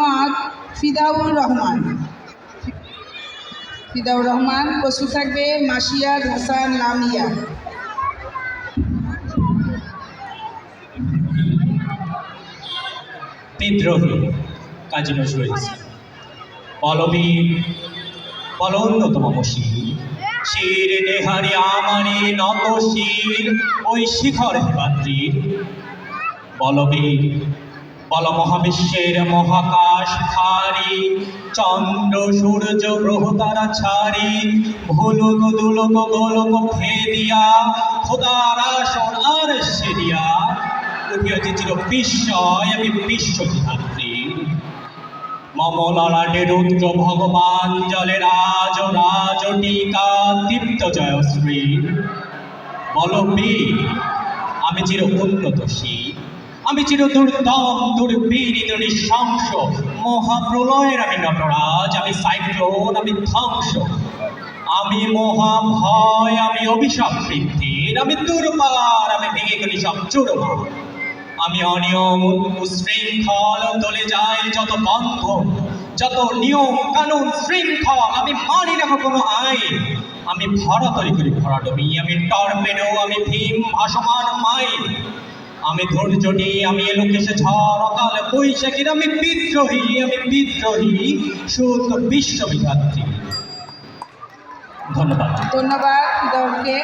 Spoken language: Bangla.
মোহাম্মদ ফিদাউর রহমান। প্রস্তুত থাকবে মাসিয়াদ হাসান লামিয়া। বিদ্রোহী কাজী নজরুল ইসলাম। পলবীর পলোন্নতম শির, শির নেহারি আমারি নত শির ওই শিখর হেমাদ্রির। বলবীর বল মহাবিশ্বের মহাকাশ ভারী, চন্দ্র সূর্য গ্রহ তারা ছাড়ি, ভুলুক দুলুক গোলক ভেদিয়া খোদার আসন আর সেদিয়া উঠিয়াছে চির বিস্ময় আমি বিশ্বধাত্রী। মমলালাটে রুদ্র ভগবান জলে রাজ রাজ টিকা দীপ্ত জয়শ্রী। বলবীর আমি চির উন্নতশীল, আমি চির দুর্দম দুর্বিনীত নৃশংস, মহাপ্রলয়ের আমি নটরাজ, আমি সাইক্লোন, আমি ধ্বংস, আমি মহাভয়, আমি অভিশাপ বৃদ্ধির, আমি দুর্বার, আমি ভেঙে গেলি সব চূড়মা। আমি অনিয়ম উশৃঙ্খল, দলে যায় যত বন্ধন, যত নিয়ম কানুন শৃঙ্খল, আমি মানি না কোনো আইন। আমি ভরা তরি করি ভরাডুবি, আমি টর্পেডো, আমি ভীম ভাসমান মাইল। আমি ধৈর্যটি, আমি এলোকেশে ঝড় অকাল বৈশাখীর, আমি বিদ্রোহী শুদ্ধ বিশ্ববিধাত্রী। ধন্যবাদ। ধন্যবাদ ফিদাউরকে।